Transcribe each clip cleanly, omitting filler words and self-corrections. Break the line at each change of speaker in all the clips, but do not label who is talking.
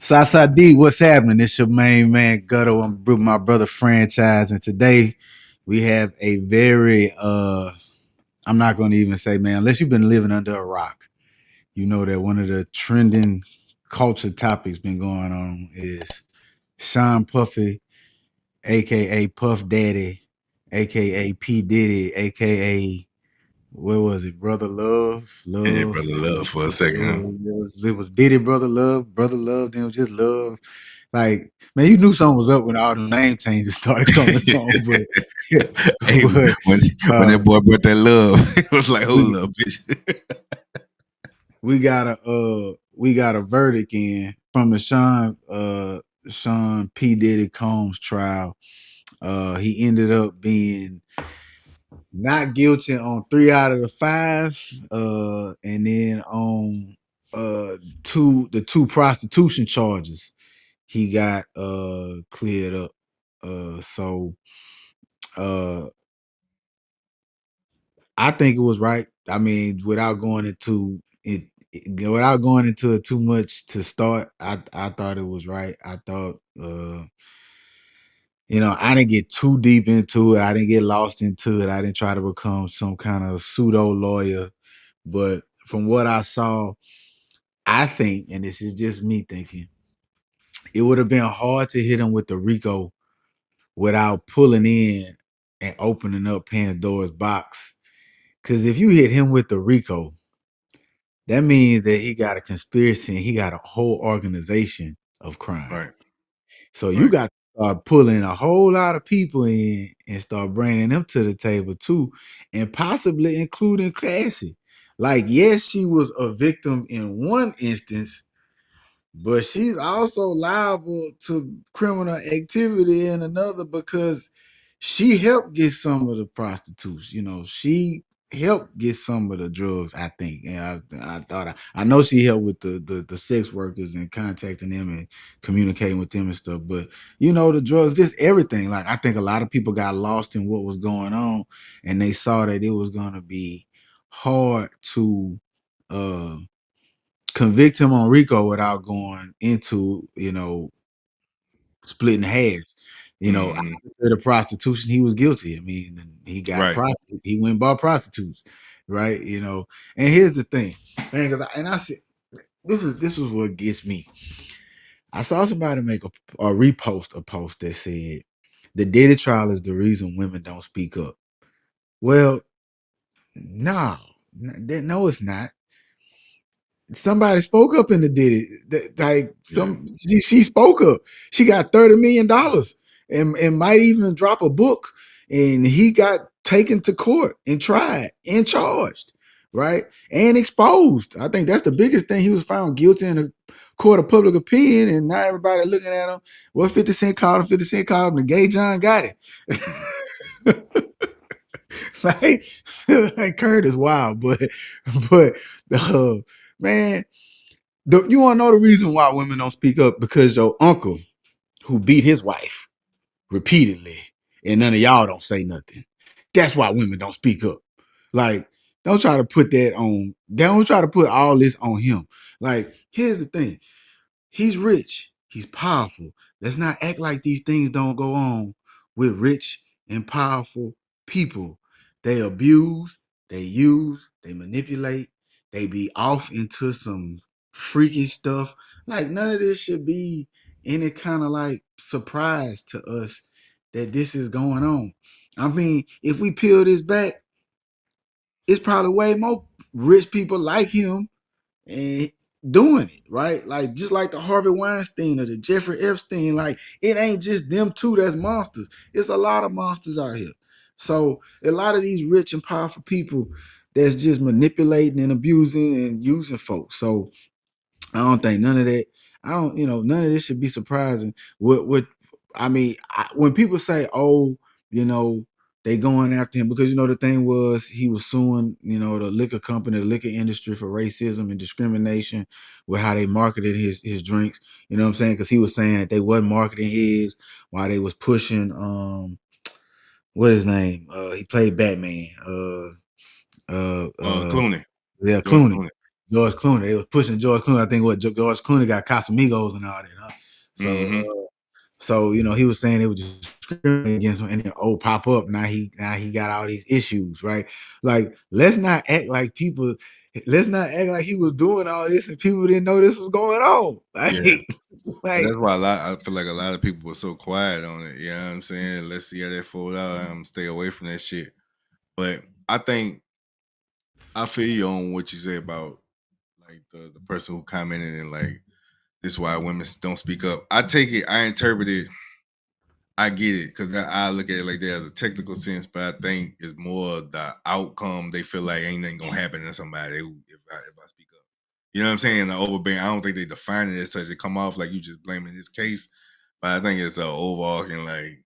Sasa D, what's happening? It's your main man Gutto. I'm with my brother franchise, and today we have a very I'm not gonna even say, man, unless you've been living under a rock, you know that one of the trending culture topics been going on is Sean Puffy, aka Puff Daddy, aka P. Diddy, aka what was it, Brother Love?
Yeah,
Love.
brother love for a second, huh?
It was Diddy Brother Love, then it was just Love. Like, man, you knew something was up when all the name changes started coming on, but
Hey,
but
when
uh
that boy brought that love, it was like, hold
we
up, bitch.
we got a verdict in from the Sean P. Diddy Combs trial. He ended up being not guilty on 3 out of the 5, and then on two prostitution charges he got cleared up. So uh I think it was right. I mean, without going into it too much to start, I thought it was right. I thought I didn't get too deep into it. I didn't get lost into it. I didn't try to become some kind of pseudo lawyer. But from what I saw, I think, and this is just me thinking, it would have been hard to hit him with the RICO without pulling in and opening up Pandora's box. Because if you hit him with the RICO, that means that he got a conspiracy and he got a whole organization of crime.
Right,
So you
right.
got to start pulling a whole lot of people in and start bringing them to the table too, and possibly including Cassie. Like, yes, she was a victim in one instance, but she's also liable to criminal activity in another because she helped get some of the prostitutes. She helped get some of the drugs, I think. And I know she helped with the sex workers and contacting them and communicating with them and stuff. But the drugs, just everything. Like, I think a lot of people got lost in what was going on, and they saw that it was gonna be hard to uh convict him on RICO without going into, splitting hairs.
Hmm.
After the prostitution, he was guilty. I mean, he got
Right.
he went and bought prostitutes, right? And here's the thing, man, I said this is what gets me. I saw somebody make a repost a post that said the Diddy trial is the reason women don't speak up. Well, no, no, it's not. Somebody spoke up in the Diddy. Like
Yeah.
she spoke up. She got $30 million and might even drop a book. And he got taken to court and tried and charged, right? And exposed. I think that's the biggest thing. He was found guilty in a court of public opinion, and now everybody looking at him. Well, 50 Cent called him, 50 Cent called him, and Gay John got it. like, like Kurt is wild, but uh, man, you want to know the reason why women don't speak up? Because your uncle, who beat his wife repeatedly, and none of y'all don't say nothing. That's why women don't speak up. Like, don't try to put that on. Don't try to put all this on him. Like, here's the thing. He's rich. He's powerful. Let's not act like these things don't go on with rich and powerful people. They abuse, they use, they manipulate, they be off into some freaky stuff. Like, none of this should be any kind of like surprise to us that this is going on. I mean, if we peel this back, it's probably way more rich people like him and doing it, right? Like, just like the Harvey Weinstein or the Jeffrey Epstein, like, it ain't just them two that's monsters. It's a lot of monsters out here. So a lot of these rich and powerful people that's just manipulating and abusing and using folks. So I don't think none of that. I don't, none of this should be surprising. What I mean, when people say, "Oh, you know, they going after him," because the thing was he was suing, the liquor company, the liquor industry for racism and discrimination with how they marketed his drinks. You know what I'm saying? Because he was saying that they wasn't marketing his while they was pushing what his name? He played Batman. Uh, uh,
Clooney.
yeah,
George
Clooney.
Clooney.
George Clooney. They was pushing George Clooney. I think what George Clooney got Casamigos and all that, huh? So
Mm-hmm.
so he was saying they were just discriminating against him, and then pop up. Now he got all these issues, right? Like, let's not act like people. Let's not act like he was doing all this and people didn't know this was going on. Like,
Yeah.
like
That's why I feel like a lot of people were so quiet on it. You know what I'm saying? Let's see how that fold out. Stay away from that shit. But I think I feel you on what you say about like the person who commented and like this is why women don't speak up. I take it, I interpret it, I get it because I look at it like that as a technical sense, but I think it's more the outcome. They feel like ain't nothing gonna happen to somebody if I speak up. You know what I'm saying? The overbearing. I don't think they define it as such. It come off like you just blaming this case, but I think it's overarching like,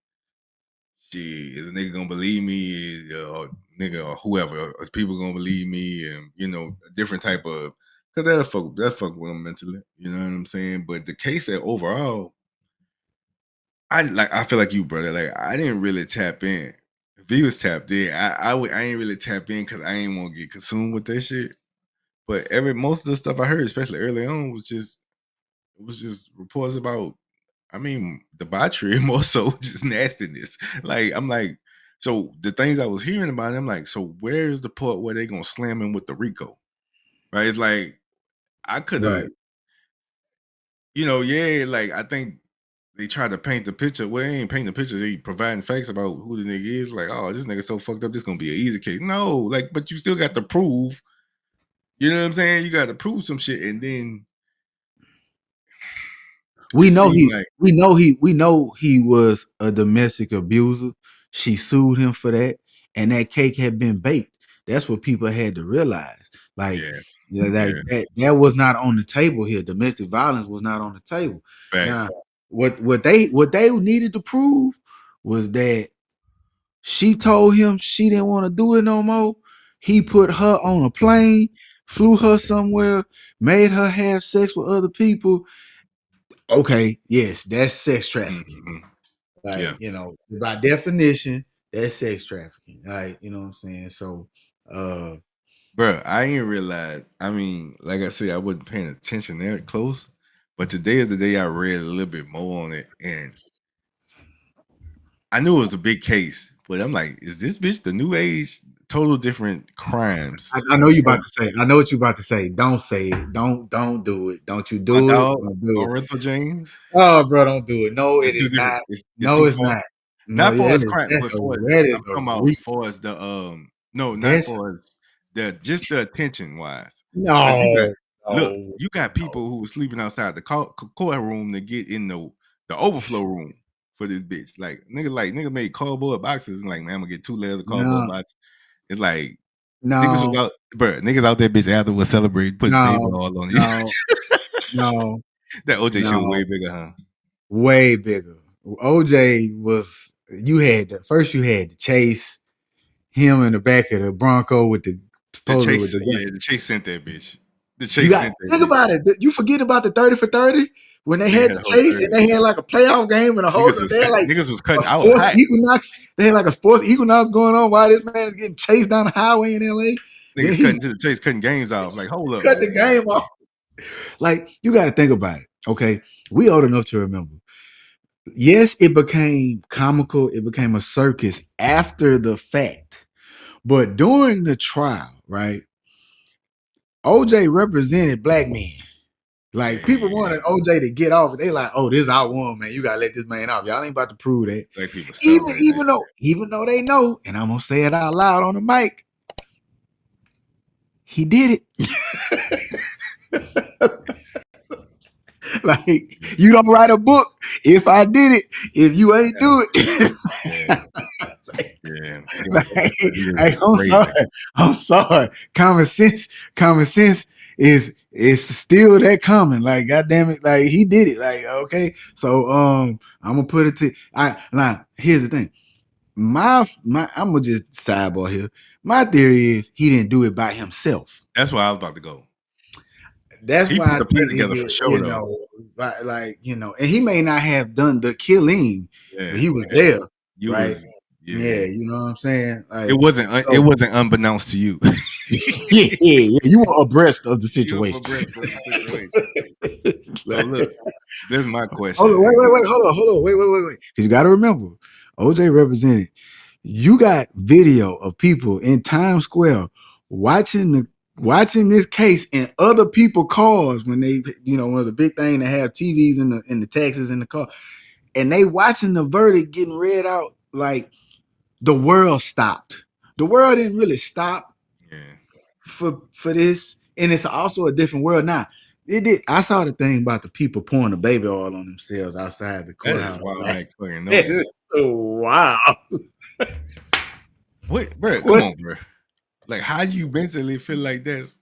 shit, is a nigga gonna believe me, or nigga or whoever, is people gonna believe me, and a different type of because that fuck with them mentally. You know what I'm saying? But the case that overall. I feel like you, brother. Like I didn't really tap in. If he was tapped in, I ain't really tap in because I ain't want to get consumed with that shit. But most of the stuff I heard, especially early on, was just reports about. I mean, debauchery more so just nastiness. Like I'm like, so the things I was hearing about, I'm like, so where's the part where they gonna slam him with the Rico? Right? It's like I could have,
right.
yeah, like I think they try to paint the picture. Well, they ain't painting the picture. They providing facts about who the nigga is. Like, oh, this nigga so fucked up. This gonna be an easy case. No, like, but you still got to prove. You know what I'm saying? You got to prove some shit, and then
We
it
know
seemed
he
like,
we know he was a domestic abuser. She sued him for that, and that cake had been baked. That's what people had to realize. Like,
yeah,
like
yeah,
that was not on the table here. Domestic violence was not on the table.
facts.
Now, what they needed to prove was that she told him she didn't want to do it no more. He put her on a plane, flew her somewhere, made her have sex with other people. Okay, yes, that's sex trafficking.
Mm-hmm. Yeah,
Like, by definition, that's sex trafficking. Like, you know what I'm saying? So,
bro, I ain't realized. I mean, like I said, I wasn't paying attention there close, but today is the day I read a little bit more on it, and I knew it was a big case, but I'm like, is this bitch the new age? Total different crimes.
I know you about to say. I know what you about to say. Don't say it. Don't do it. Don't you
My
do it?
dog,
Don't do it.
Lorenzo James.
Oh, bro, don't do it. No, it
It's too
is
different.
not.
It's
No,
too
it's
far.
not. No,
Not
yeah,
for
that
as
is
crime,
that's
but
a
for
that is
I'm
a
talking about
reach.
for as the no, not
That's
for as the just the attention wise. Because
no, no,
you got
no.
people who were sleeping outside the courtroom to get in the overflow room for this bitch. Like nigga made cardboard boxes and like, man, I'm gonna get 2 layers of cardboard
No,
boxes. It's like niggas was
no,
out, bro. Niggas out there, bitch, after was celebrating, putting baby
no,
all on these.
no, no,
That OJ shit was
no.
way bigger, huh?
Way bigger. OJ was you had the chase him in the back of the Bronco with the supposedly with the gun.
The Chase sent that bitch. The
You
Chase
got
sent that
think
bitch.
about it. You forget about the 30 for 30 when they
They
had
had
the
a whole
chase and
30.
they had like a playoff game and a whole they had like
Niggas was
a
cutting out
sports
hot.
equinox. They had like a sports equinox going on while this man is getting chased down the highway in LA. Then
Niggas
he
cutting to the Chase, cutting games off. Like, hold up,
cut the
man.
game off. Like, you got to think about it. Okay. We old enough to remember. Yes, it became comical, it became a circus after the fact. But during the trial, right, OJ represented black men.
Yeah,
Like,
yeah,
people
yeah.
wanted OJ to get off. They like, oh, this is our one, man. You gotta let this man off. Y'all ain't about to prove that.
Black people
Even
celebrating that
even
shit.
though even though they know, and I'm gonna say it out loud on the mic, he did it. Like, you don't write a book if I did it. If you ain't
Yeah,
do it.
yeah, yeah.
Like,
He was
I'm sorry.
crazy.
I'm sorry. Common sense is still that common. Like, goddamn it, like he did it. Like, okay. So I'm gonna put it to now here's the thing. I'm gonna just sidebar here. My theory is he didn't do it by himself.
That's where I was about to go.
That's
He
why
put
I
the plan
think
together for sure, though.
and he may not have done the killing, but
Yeah,
he was there,
you
right?
was.
Yeah,
Yeah,
you know what I'm saying?
it
Like,
wasn't. It
so
wasn't unbeknownst to you.
Yeah. You were abreast of the
You
situation.
abreast of the situation. So look, this is my
Hold
question.
on, wait, hold on, wait. Because you got to remember, OJ represented. You got video of people in Times Square watching the watching this case in other people cars when they, one of the big thing they have TVs in the taxis in the car, and they watching the verdict getting read out like the world stopped. The world didn't really stop
Yeah,
for this, and it's also a different world now. It did. I saw the thing about the people pouring the baby oil on themselves outside the
that is
courthouse.
wild
Like,
like fucking noise.
it's so wow.
What, bro? Come
What?
on, bro. Like, how you mentally feel like that's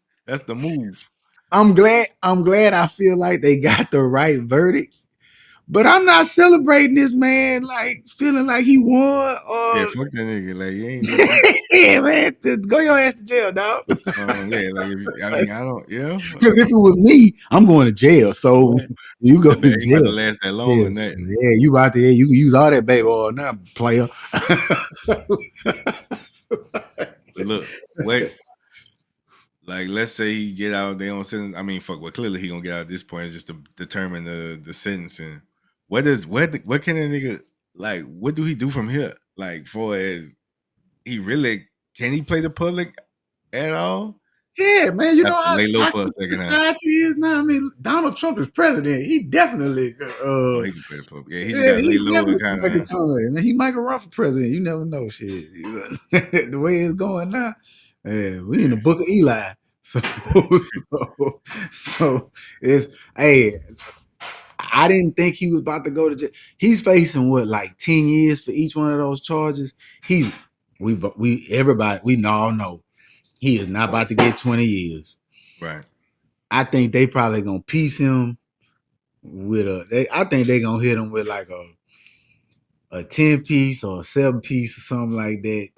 the move?
I'm glad. I'm glad. I feel like they got the right verdict, but I'm not celebrating this man like feeling like he won.
Yeah,
Or
fuck that nigga. Like, you ain't this.
yeah, man, go your ass to jail, dog.
Yeah, like if I mean, I don't. Yeah,
Because if it was me, I'm going to jail. So
what?
you go
That man
to
ain't about to
jail.
last that long
Yeah,
or nothing.
yeah, you about to, yeah, you can use all that baby oil now, player.
But look, what? Like, let's say he get out, they don't sentence. I mean, fuck. Well, clearly he gonna get out at this point. It's just to determine the sentencing. What can a nigga like? What do he do from here? Like, for as he really can he play the public at all?
Yeah, man, you
Have
know
to
how
lay low for a
toxic
second, huh?
society is now. I mean, Donald Trump is president. He definitely,
Oh, he can play the public. Yeah, he just
yeah,
gotta lay
he
low and
definitely can
kind
make a
of.
comeback. Man, he might go run for president. You never know, shit. The way it's going now, yeah, we in the
Yeah,
book of Eli. So, so it's hey, I didn't think he was about to go to jail. He's facing what, like 10 years for each one of those charges. He's we everybody we all know he is not about to get 20 years.
right.
I think they probably gonna piece him with I think they gonna hit him with like a 10 piece or a 7 piece or something like that.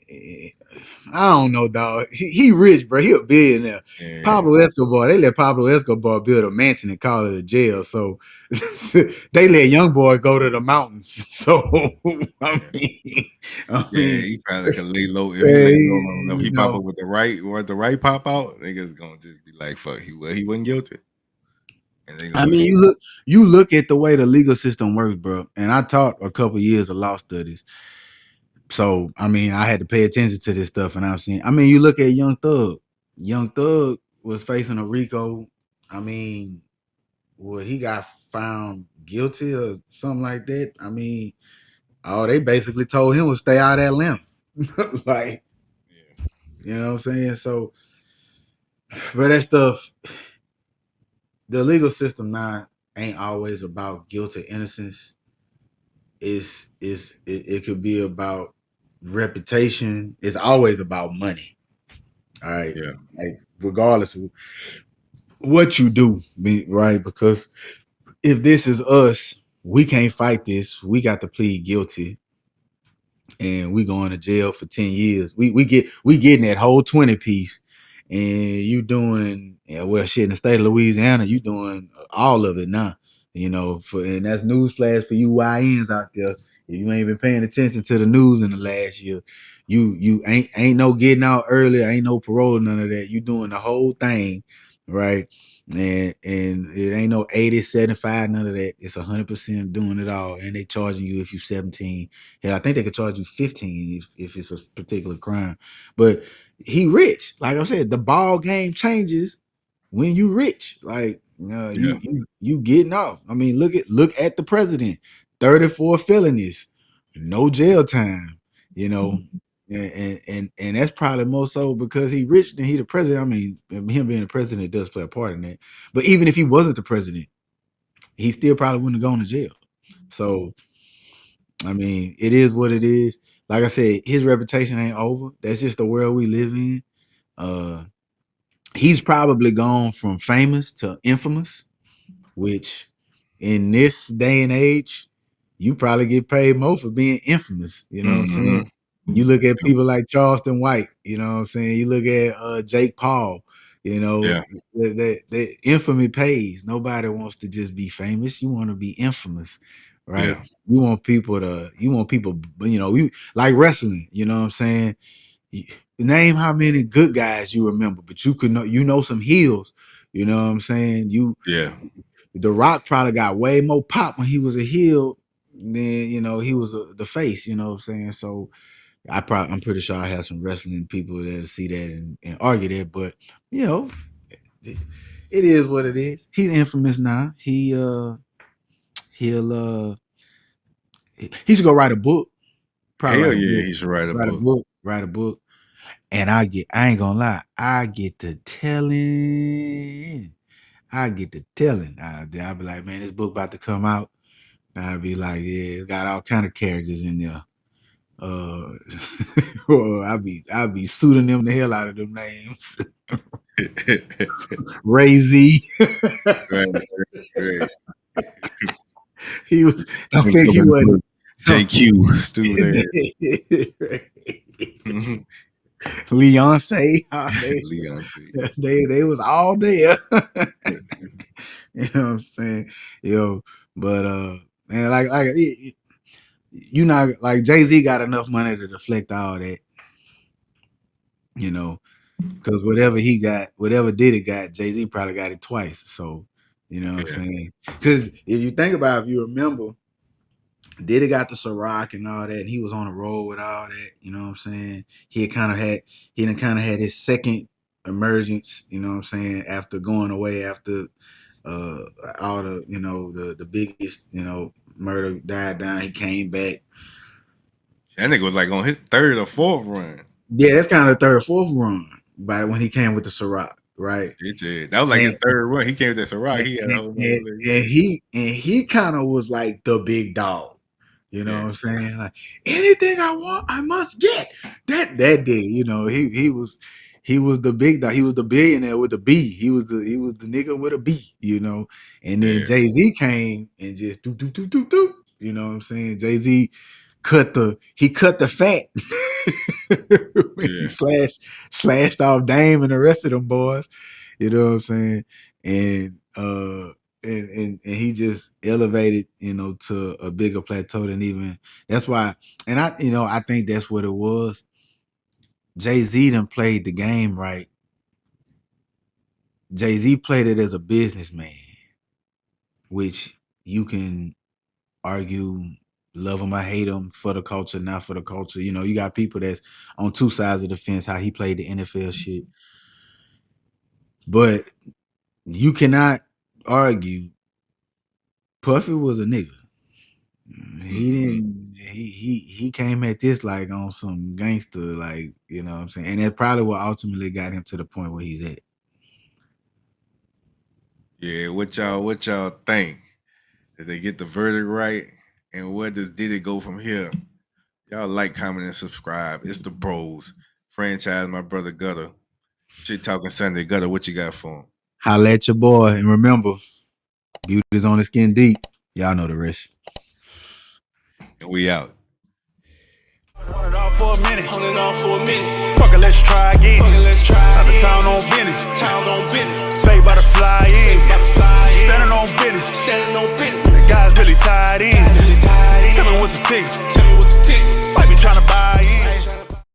Eh, I don't know, dog. He rich, bro. He a billionaire.
Yeah,
Pablo Escobar, they let Pablo Escobar build a mansion and call it a jail. So they let young boy go to the mountains. So I
yeah,
mean, I
yeah.
mean,
He probably can lay low if he
eh,
lay low long enough.
you
He pop
know,
up with the right pop out. Niggas gonna just be like, "Fuck, he wasn't guilty," and they
I
gonna
mean, you look at the way the legal system works, bro. And I taught a couple years of law studies. So I mean, I had to pay attention to this stuff, and I've seen. I mean, you look at Young Thug. Young Thug was facing a RICO. I mean, what he got found guilty or something like that. I mean, oh, they basically told him to stay out of that limb. Like,
yeah,
you know what I'm saying? So, but that stuff, the legal system now ain't always about guilt or innocence. It could be about reputation. It's always about money. All right.
yeah,
Like regardless of what you do, right? Because if this is us, we can't fight this. We got to plead guilty and we going to jail for 10 years. We getting that whole 20 piece. And you doing, yeah, well, shit, in the state of Louisiana, you doing all of it now. And that's newsflash for you YNs out there. If you ain't been paying attention to the news in the last year, you ain't no getting out early, ain't no parole, none of that. You doing the whole thing, right? And it ain't no 80, 75, none of that. It's 100% doing it all. And they charging you if you 17. Hell, I think they could charge you 15 if it's a particular crime. But he rich. Like I said, the ball game changes when you rich. Like
yeah,
you getting off. I mean, look at the president. 34 felonies, no jail time. You know, and that's probably more so because he rich than he the president. I mean, him being the president does play a part in that. But even if he wasn't the president, he still probably wouldn't have gone to jail. So I mean, it is what it is. Like I said, his reputation ain't over. That's just the world we live in. Uh, he's probably gone from famous to infamous, which in this day and age, you probably get paid more for being infamous. You know what I'm
mm-hmm.
saying? You look at people like Charleston White, you know what I'm saying? You look at Jake Paul, you know,
Yeah,
the infamy pays. Nobody wants to just be famous. You want to be infamous, right?
yeah,
You want people, you like wrestling, you know what I'm saying? name how many good guys you remember, but you know some heels. You know what I'm saying?
Yeah.
The Rock probably got way more pop when he was a heel than he was the face. You know what I'm saying? So I'm pretty sure I have some wrestling people that see that and argue that, but you know, it, it is what it is. He's infamous now. He should go write a book. Probably
Hell
write a
yeah,
book.
he should write a
Write a
book.
book. Write a book. And I ain't gonna lie, I get to telling. I'll be like, man, this book about to come out. And I'll be like, yeah, it's got all kind of characters in there. Well, I'll be suiting them the hell out of them names. Ray Z.
Right, right.
He was. Don't think he wasn't.
JQ, stupid ass.
Leonce.
Leon C.
They was all there. You know what I'm saying? Yo, but man, like you know, like Jay-Z got enough money to deflect all that, because whatever Diddy got, Jay-Z probably got it twice. So, you know what I'm
Yeah.
saying? Because if you think about it, if you remember, Diddy got the Ciroc and all that, and he was on the road with all that, you know what I'm saying? He done kind of had his second emergence, you know what I'm saying, after going away after uh all the biggest murder died down. He came back.
That nigga was like on his third or fourth run.
Yeah, that's kind of the third or fourth run by when he came with the Ciroc, right?
That was like his
And,
third run. He came with that Ciroc.
and,
He had a whole
and,
nother
and he kind of was like the big dog. You know what I'm saying? Like, anything I want, I must get. That day, he was the big dog. He was the billionaire with a B. He was the nigga with a B. And then
Yeah.
Jay-Z came and just do do do do do. You know what I'm saying? Jay-Z cut the fat. He
Yeah.
slashed off Dame and the rest of them boys. You know what I'm saying? And and he just elevated, to a bigger plateau than even that's why. And I think that's what it was. Jay-Z done played the game right. Jay-Z played it as a businessman, which you can argue, love him, I hate him, for the culture, not for the culture. You got people that's on two sides of the fence, how he played the NFL shit. But you cannot argue Puffy was a nigga. He didn't he came at this like on some gangster, like, you know what I'm saying? And that probably what ultimately got him to the point where he's at.
Yeah. What y'all think? Did they get the verdict right? And where did it go from here? Y'all like, comment, and subscribe. It's the bros. Franchise, my brother Gutter. Shit Talking Sunday. Gutter, what you got for him?
Holla at your boy. And remember, beauty's on the skin deep. Y'all know the rest.
And we out.
Hold it off for a minute. Fuck it, let's try again. Out of town on business.